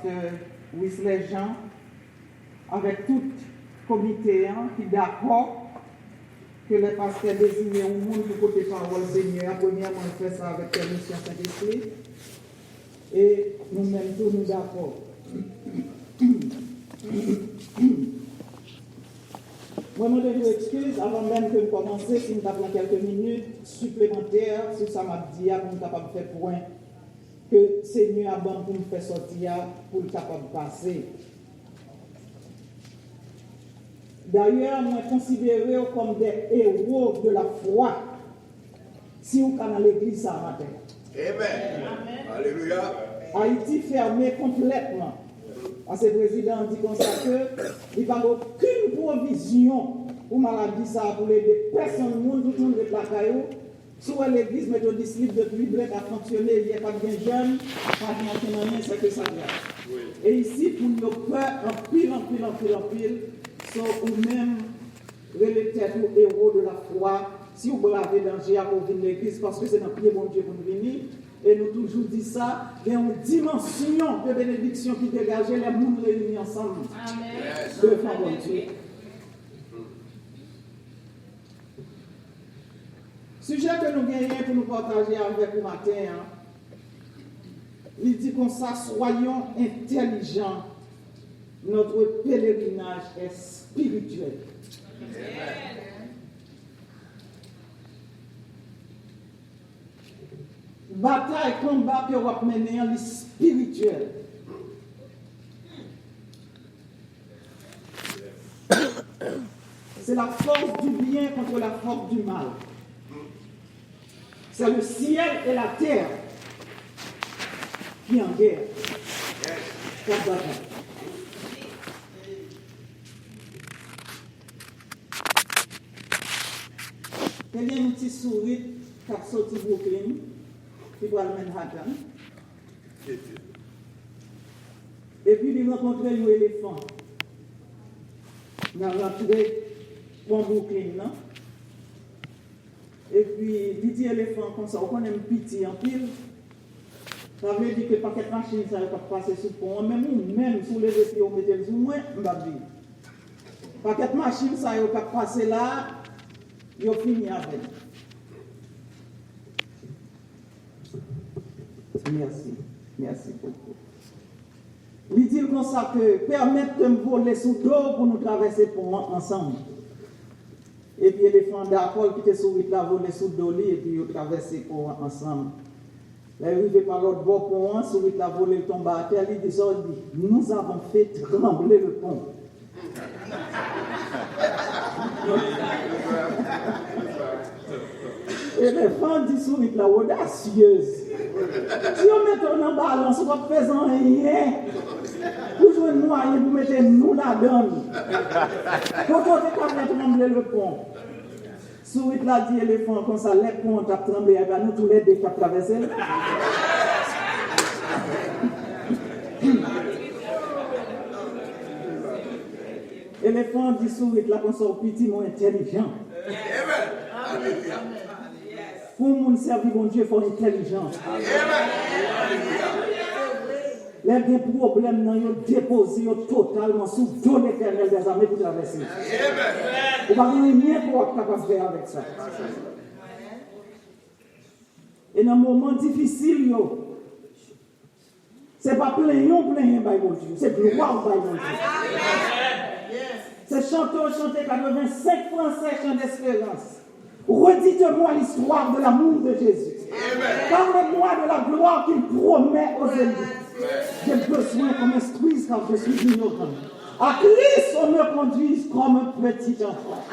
pasteur Wesley Jean, avec tout le comité qui est d'accord que les pasteurs désignés au monde pour côté parole Seigneur. Premièrement, on fait ça avec permission Saint-Esprit. Et nous-mêmes, tous nous d'accord. Moi, je vous excuse avant même que nous commencions, si nous avons quelques minutes supplémentaires, si ça m'a dit, pour nous capable de faire point, que Seigneur a bon pour nous faire sortir, pour nous capable de passer. D'ailleurs, nous considérons comme des héros de la foi, si vous êtes dans l'église ce matin. Amen. Alléluia. Haïti fermé complètement. Parce que le président dit comme ça qu'il n'y a aucune provision pour maladie, ça, pour les personnes, tout le monde est là. Sur l'église méthodiste libre depuis le a fonctionné, il n'y a pas de jeunes, pas de rien, c'est que ça vient. Et ici, pour nos peurs, en pile, sont eux-mêmes les héros de la foi. Si vous bravez danger pour venir à l'église, parce que c'est dans le pied mon Dieu pour nous venir. Et nous toujours dit ça, il y a une dimension de bénédiction qui dégage les mondes réunis ensemble. Amen. Devant mon Dieu. Sujet que nous gagnons pour nous partager avec vous matin, il dit comme ça, soyons intelligents. Notre pèlerinage est spirituel. Amen. Bataille, combat que vous menez en spirituel. C'est la force du bien contre la force du mal. C'est le ciel et la terre qui en guerre. Quatre batailles. Il y a un petit sourire qui a sorti de Brooklyn, qui va à Manhattan. Et puis il rencontre un éléphant. Il a rentré dans Brooklyn. Non? Et puis, il dit éléphant comme ça, on connaît un petit en pile. Ça veut dire que le paquet de machines, ça ne va pas passer sous le pont. Même sous les pieds, on met le moins, on va dire. Le paquet de machines, ça ne va pas passer là. Ils ont fini avec. Merci beaucoup. Il dit comme ça que permettre de me voler sous l'eau pour nous traverser le pont ensemble. Et puis l'éléphant d'accord qui était sur la volée sous l'eau et puis ils traverser le pont ensemble. Là, il arrive par l'autre bord pont, sur la volée tombe à terre, il dit, nous avons fait trembler le pont. Et les femmes disent sur la audacieuse. Si on met en balance, on va faire rien. Pour jouer nous, vous mettez nous là-dedans. Pour qu'on ne pas trembler le pont. Sur la dit éléphant, comme ça, les ponts ont tremblé, et nous tous les deux qui ont traversé. Éléphant dit sur là, comme ça, petit, moins intelligent. Pour nous servir mon Dieu, il faut intelligence. Les problèmes, nous déposés totalement sous dos l'éternel des armées pour traverser. Vous ne pouvez rien pour être capable de faire avec ça. Et dans un moment difficile, ce n'est pas plein, mon Dieu. C'est gloire, mon Dieu. C'est chanter 85 Français, chant d'espérance. Redites-moi l'histoire de l'amour de Jésus. Parlez-moi de la gloire qu'il promet aux élus. J'ai besoin qu'on m'instruise quand je suis ignorant. À Christ, on me conduise comme un petit enfant.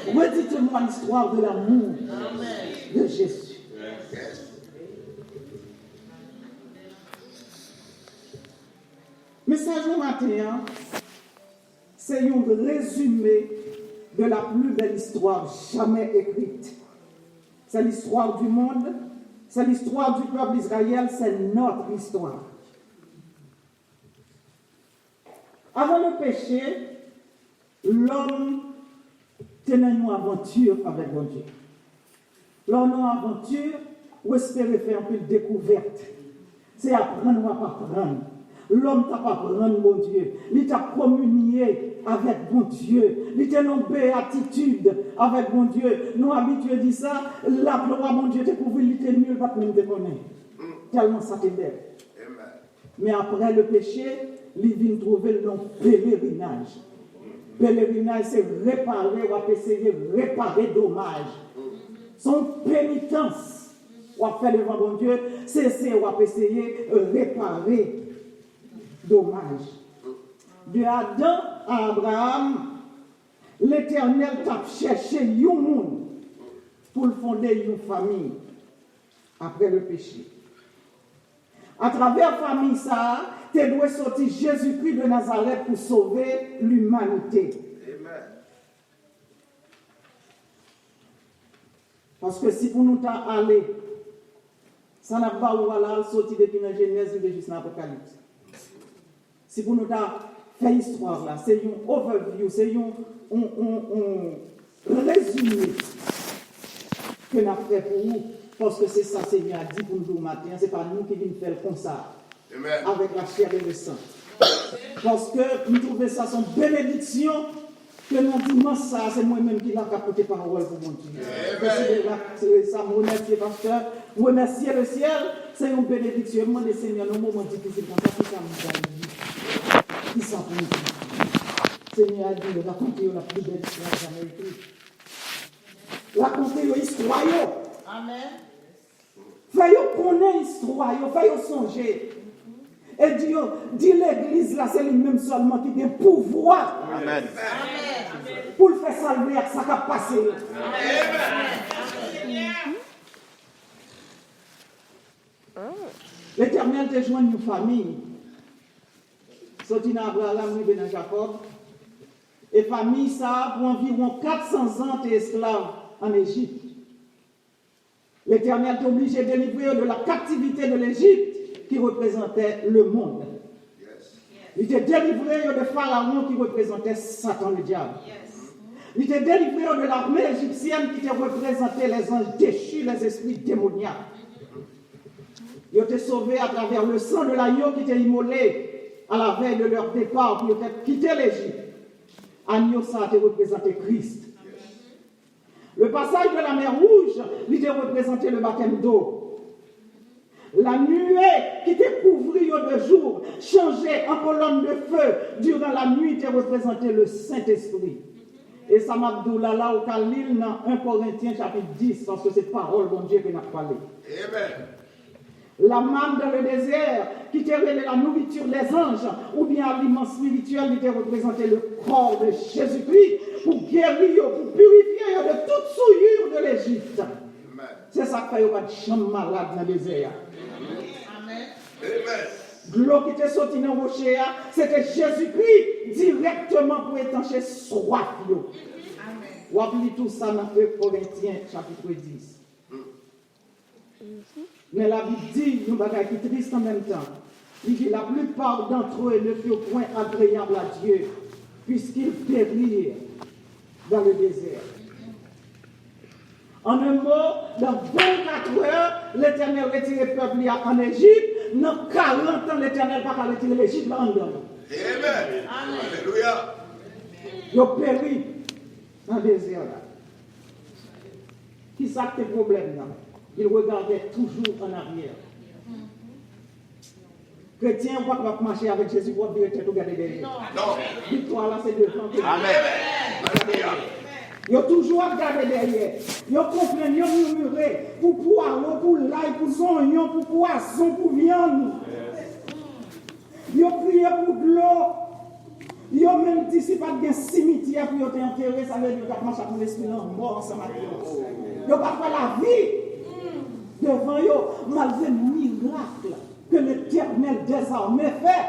Redites-moi l'histoire de l'amour de Jésus. Message au matin, c'est un résumé de la plus belle histoire jamais écrite. C'est l'histoire du monde, c'est l'histoire du peuple d'Israël, c'est notre histoire. Avant le péché, l'homme tenait une aventure avec mon Dieu. L'homme a une aventure ou espérer faire un peu de découverte. C'est apprendre ou apprendre. L'homme t'a pas prendre bon Dieu. Il t'a communié avec bon Dieu. Il t'a non béatitude avec bon Dieu. Nous habitués dit ça. La gloire bon Dieu te couvre, il était nul, pas même te connaître. Tellement ça t'est belle. Mais après le péché, il vient trouver le nom pèlerinage. Pèlerinage, c'est réparer, ou essayer de réparer dommage. Son pénitence, ou faire devant bon Dieu, c'est ou essayer de réparer dommage. De Adam à Abraham, l'Éternel t'a cherché un monde pour fonder une famille après le péché. À travers la famille, ça, tu dois sortir Jésus-Christ de Nazareth pour sauver l'humanité. Amen. Parce que si pour nous aller, ça n'a pas où aller sortir depuis la Genèse jusqu'à l'Apocalypse. Si pour nous faire histoire là, c'est un overview, c'est un résumé que nous avons fait pour vous. Parce que c'est ça, Seigneur a dit pour nous matin, ce n'est pas nous qui venons faire comme ça, Amen. Avec la chair et le sang. Parce que nous trouvons ça son bénédiction, que nous disons ça, c'est moi-même qui l'ai capoté parole pour mon Dieu. C'est ça, vous remerciez pasteur, vous remerciez le ciel, c'est une bénédiction. Moi, le Seigneur, dans le moment difficile, comme ça, qui ça nous qui ça pour nous. Seigneur a dit, racontez la plus belle histoire que jamais écrite. Racontez l'histoire. Amen. Faites connaître l'histoire, faites songer. Et Dieu, dit l'église là, c'est lui-même seulement qui a le pouvoir. Amen. Pour le faire salver avec ça qui a passé. L'Éternel te joint une famille. Sorti dans Abraham, et dans Jacob. Et famille ça, pour environ 400 ans, t'es esclave en Égypte. L'Éternel est obligé de délivrer de la captivité de l'Égypte qui représentait le monde. Il était délivré de Pharaon qui représentait Satan le diable. Il était délivré de l'armée égyptienne qui représentait les anges déchus, les esprits démoniaques. Il était sauvé à travers le sang de l'agneau qui était immolé à la veille de leur départ pour quitter l'Égypte. Agneau, ça a été représenté Christ. Le passage de la mer Rouge, il était représenté le baptême d'eau. La nuée qui était couvrie de jour, changée en colonne de feu durant la nuit, était représenté le Saint-Esprit. Et ça m'a dit là au Khalil dans 1 Corinthiens chapitre 10, parce que c'est parole bon Dieu qui n'a parlé. Amen. La manne dans le désert, qui était la nourriture des anges, ou bien l'aliment spirituel, qui était représenté le corps de Jésus-Christ, pour guérir, pour purifier de toute souillure de l'Égypte. C'est ça qui fait pas de chambre malade dans le désert. Amen. L'eau qui était sortie dans le rocher, c'était Jésus-Christ directement pour étancher soif. Vous appelez tout ça dans 1 Corinthiens chapitre 10. Mais la Bible dit, nous bagaille qui triste en même temps. Il dit, la plupart d'entre eux ne furent point agréables à Dieu, puisqu'ils périrent dans le désert. En un mot, dans 24 heures, l'Éternel retire le peuple en Égypte. Dans 40 ans, l'Éternel va retirer l'Égypte en dedans. Amen. Alléluia. Ils ont péri dans le désert là. Qui ça que tes problèmes là? Il regardait toujours en arrière. Chrétien, on va marcher avec Jésus pour dire que tu regardes derrière. Non. Victoire là, c'est devant. Amen. Ils ont toujours regardé derrière. Ils ont compris, ils ont murmuré pour poireau, pour l'ail, pour oignon, pour poisson, pour viande. Ils ont prié pour de l'eau. Ils ont même dit si pas de cimetière pour être enterré, ça veut dire qu'ils ont marché pour l'esprit mort ensemble avec eux. Ils n'ont pas fait la vie. Devant eux, malgré le miracle que l'Éternel désormais fait,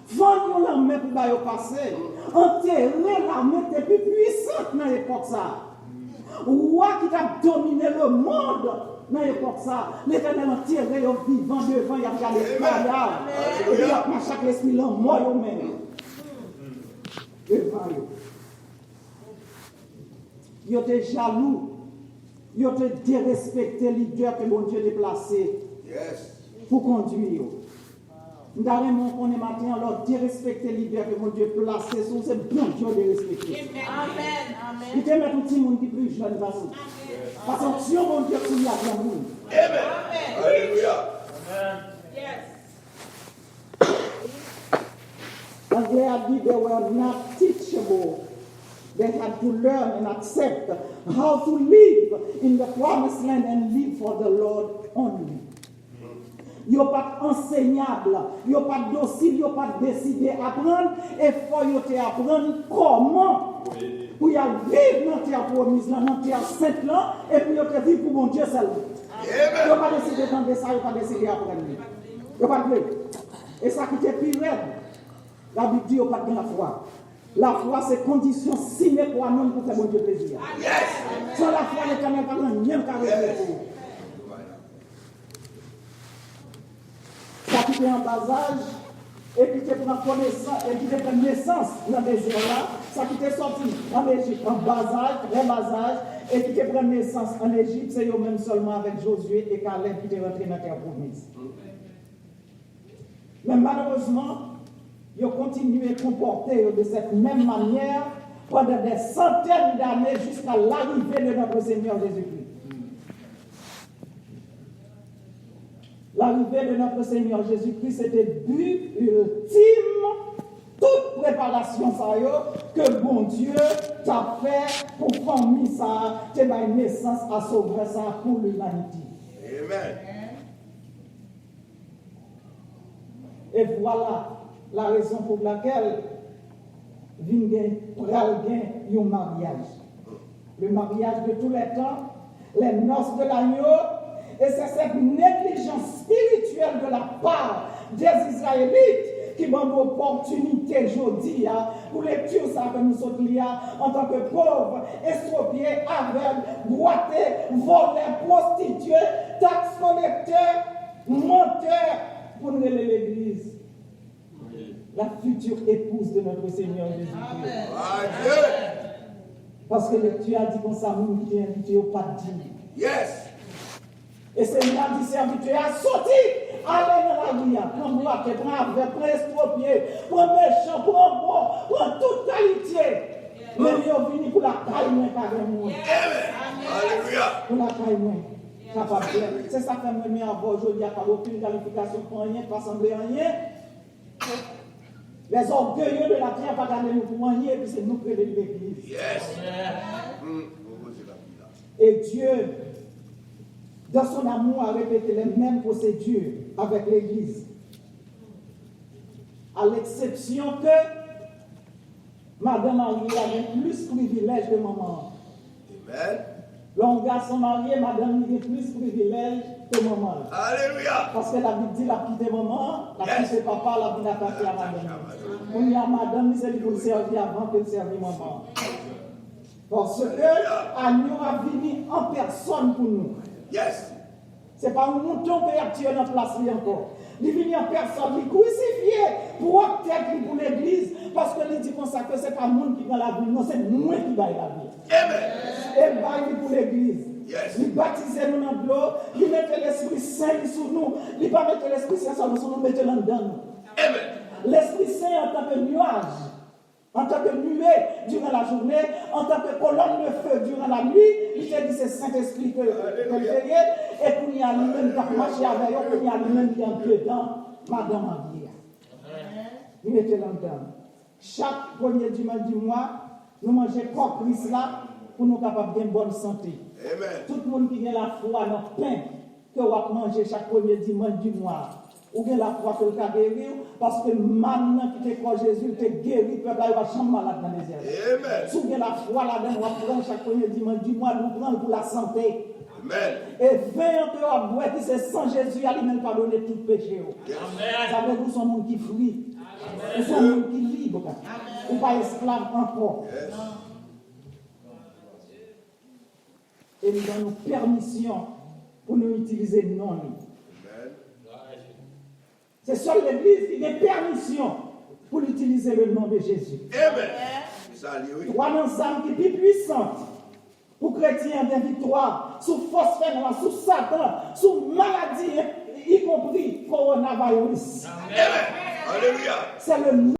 vendons l'armée pour y passer, enterrer l'armée qui est plus puissante dans l'époque ça. Roi qui a dominé le monde dans l'époque ça, l'Éternel enterré au vivant devant, il a regardé le cadavre, il a marché avec l'esprit mort eux-mêmes. Devant eux. Ils étaient jaloux. Ils ont dérespecté l'idée que mon Dieu a placé pour conduire. Nous avons qu'on est matin, alors Dieu respecte les libertés que mon Dieu placé sur c'est bon Dieu de respecter. Amen. Il te met tout le monde qui plus jeune parce que Dieu mon Dieu qui a bien nous. Amen. Alléluia. And they had been, they were not teachable. They had to learn and accept how to live in the promised land and live for the Lord only. Ils n'ont pas enseignable, ils n'ont pas docile, ils n'ont pas décidé d'apprendre, et il faut apprendre comment pour y vivre dans la terre promise, dans la terre sainte, et puis ils vivre pour mon Dieu seulement. Ils n'ont pas décidé d'entendre ça, ils n'ont pas décidé d'apprendre. Ils n'ont pas de. Et ça qui est pire, la Bible dit qu'ils n'ont pas de la foi. La foi, c'est condition sine qua non pour faire mon Dieu plaisir. Sans la foi, l'Éternel n'a pas rien qu'à réaliser pour vous. Ça qui est en bas âge, et qui te prend connaissance, et qui te prend naissance dans le désert là, ça qui t'est sorti en Égypte, en bas âge, très bas âge, et qui te prend naissance en Égypte, c'est eux-mêmes seulement avec Josué et Caleb qui te rentré dans la terre promise. Mais malheureusement, ils ont continué à comporter de cette même manière pendant des centaines d'années jusqu'à l'arrivée de notre Seigneur Jésus-Christ. L'arrivée de notre Seigneur Jésus-Christ, c'était le but ultime, toute préparation ça que bon Dieu t'a fait pour former ça, t'es ma naissance à sauver ça pour l'humanité. Amen. Et voilà la raison pour laquelle vient un mariage. Le mariage de tous les temps, les noces de l'agneau, et c'est cette négligence spirituelle de la part des Israélites qui m'ont l'opportunité aujourd'hui pour les tuer ça que nous sommes là en tant que pauvres, estropiés, aveugles, boités, volés, prostitués, taxes collecteurs, menteurs, pour nous aider l'église. La future épouse de notre Seigneur Jésus-Christ. Parce que tu as dit comme ça, nous qui t'es invité au pas dit. Yes. Et Seigneur dit serviteur à sortir, allez dans la vie, prends boîte, prends avec, prends estropié, prends méchant, prends bon, prends toute qualité. Mais ils ont venu pour la caille moins qu'avec moi. Alléluia. Pour la caille moins. Capable. C'est ça que je me mets à voir aujourd'hui, il n'y a pas aucune qualification pour rien, pas sembler rien. Les orgueilleux de la terre pas garder nous pour rien, et puis c'est nous qui les l'église. Yes. Et Dieu, dans son amour, a répété les mêmes procédures avec l'église. À l'exception que Madame Marie avait plus de privilèges que maman. Amen. L'homme garçon marié, Madame avait plus de privilèges que maman. Alléluia. Parce que la Bible dit la quitté maman, la quitté papa, la vie attaché à madame. On y a madame, c'est pour le servir avant que le servir maman. Parce que Agneau a venu en personne pour nous. Yes. Ce n'est pas un mouton qui a tué dans place encore. Il vient en personne, il crucifié pour opter pour l'église. Parce que il dit comme ça que ce n'est pas le monde qui va la vie, non, c'est moi qui va la vie. Amen. Et baille pour l'église. Yes. Il baptise nous dans l'eau, il met l'Esprit Saint sur nous. Il ne pas mettre l'Esprit Saint sur nous, mettre le dedans. Amen. L'Esprit Saint en tant que nuage, en tant que nuée durant la journée, en tant que colonne de feu durant la nuit, il te dit c'est Saint-Esprit que le veille, et pour y aller lui-même qui marcher avec eux, pour y aller lui-même qui est dedans, Madame Marie. Il mettait là-dedans. Chaque premier dimanche du mois, nous mangeons corpus là pour nous capables de bonne santé. Amen. Tout le monde qui a la foi dans le pain que vous mangez chaque premier dimanche du mois. Ou bien la foi que vous avez guéri, parce que maintenant qui te croit Jésus, te guéri, peuple là, il va chambre malade dans les airs. Amen. Si vous avez la foi là-dedans, vous prenez chaque premier dimanche du mois, nous prenons pour la santé. Amen. Et 20 ans que vous boire, c'est sans Jésus, il a lui-même pardonné tout péché. Ça veut dire que nous sommes monde qui fruit. Nous sommes monde qui libre. Ou pas esclave encore. Yes. Et nous donnons permission pour nous utiliser le nom. Amen. C'est seule l'Église qui a permission pour utiliser le nom de Jésus. Amen. Ça, oui. Trois ensemble qui sont plus puissantes pour chrétiens de victoire, sous force fénale, sous Satan, sous maladie y compris coronavirus. Alléluia. C'est le